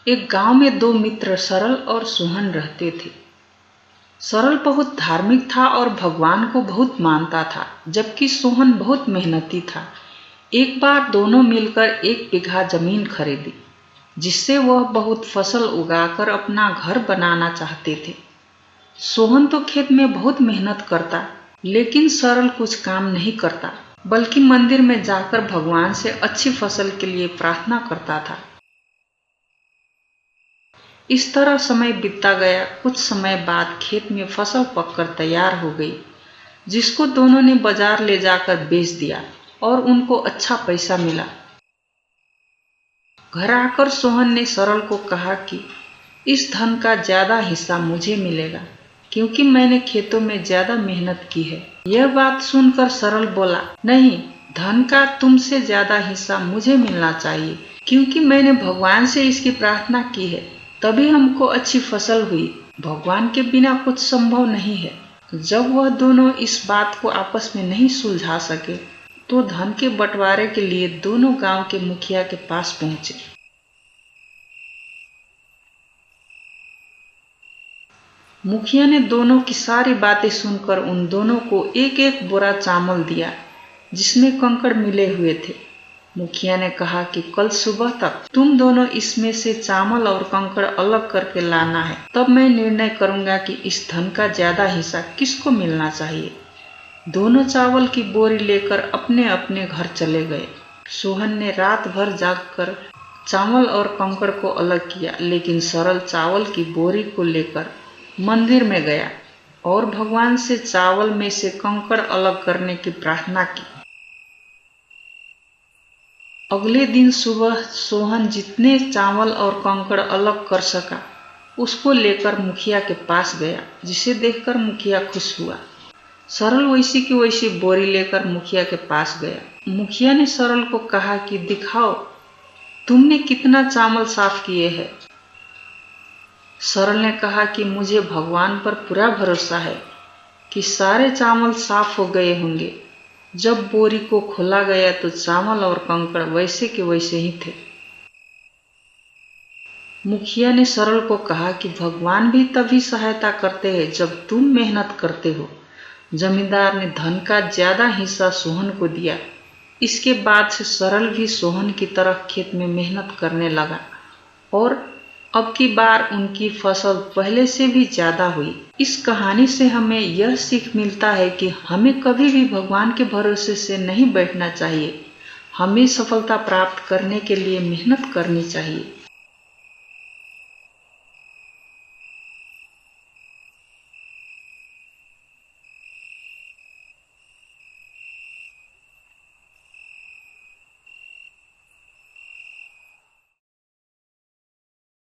एक गांव में दो मित्र सरल और सोहन रहते थे। सरल बहुत धार्मिक था और भगवान को बहुत मानता था, जबकि सोहन बहुत मेहनती था। एक बार दोनों मिलकर 1 बीघा जमीन खरीदी, जिससे वह बहुत फसल उगाकर अपना घर बनाना चाहते थे। सोहन तो खेत में बहुत मेहनत करता, लेकिन सरल कुछ काम नहीं करता, बल्कि मंदिर में जाकर भगवान से अच्छी फसल के लिए प्रार्थना करता था। इस तरह समय बीतता गया। कुछ समय बाद खेत में फसल पककर तैयार हो गई, जिसको दोनों ने बाजार ले जाकर बेच दिया और उनको अच्छा पैसा मिला। घर आकर सोहन ने सरल को कहा कि इस धन का ज्यादा हिस्सा मुझे मिलेगा, क्योंकि मैंने खेतों में ज्यादा मेहनत की है। यह बात सुनकर सरल बोला, नहीं, धन का तुमसे ज्यादा हिस्सा मुझे मिलना चाहिए, क्योंकि मैंने भगवान से इसकी प्रार्थना की है, तभी हमको अच्छी फसल हुई। भगवान के बिना कुछ संभव नहीं है। जब वह दोनों इस बात को आपस में नहीं सुलझा सके, तो धन के बंटवारे के लिए दोनों गांव के मुखिया के पास पहुंचे। मुखिया ने दोनों की सारी बातें सुनकर उन दोनों को एक एक बोरा चावल दिया, जिसमें कंकड़ मिले हुए थे। मुखिया ने कहा कि कल सुबह तक तुम दोनों इसमें से चावल और कंकड़ अलग करके लाना है, तब मैं निर्णय करूंगा कि इस धन का ज्यादा हिस्सा किसको मिलना चाहिए। दोनों चावल की बोरी लेकर अपने अपने घर चले गए। सोहन ने रात भर जागकर चावल और कंकड़ को अलग किया, लेकिन सरल चावल की बोरी को लेकर मंदिर में गया और भगवान से चावल में से कंकड़ अलग करने की प्रार्थना की। अगले दिन सुबह सोहन जितने चावल और कंकड़ अलग कर सका, उसको लेकर मुखिया के पास गया, जिसे देखकर मुखिया खुश हुआ। सरल वैसी की वैसी बोरी लेकर मुखिया के पास गया। मुखिया ने सरल को कहा कि दिखाओ, तुमने कितना चावल साफ किए हैं। सरल ने कहा कि मुझे भगवान पर पूरा भरोसा है कि सारे चावल साफ हो गए होंगे। जब बोरी को खोला गया तो चावल और कंकड़ वैसे के वैसे ही थे। मुखिया ने सरल को कहा कि भगवान भी तभी सहायता करते हैं जब तुम मेहनत करते हो। जमींदार ने धन का ज्यादा हिस्सा सोहन को दिया। इसके बाद से सरल भी सोहन की तरह खेत में मेहनत करने लगा और अब की बार उनकी फसल पहले से भी ज्यादा हुई। इस कहानी से हमें यह सीख मिलता है कि हमें कभी भी भगवान के भरोसे से नहीं बैठना चाहिए। हमें सफलता प्राप्त करने के लिए मेहनत करनी चाहिए।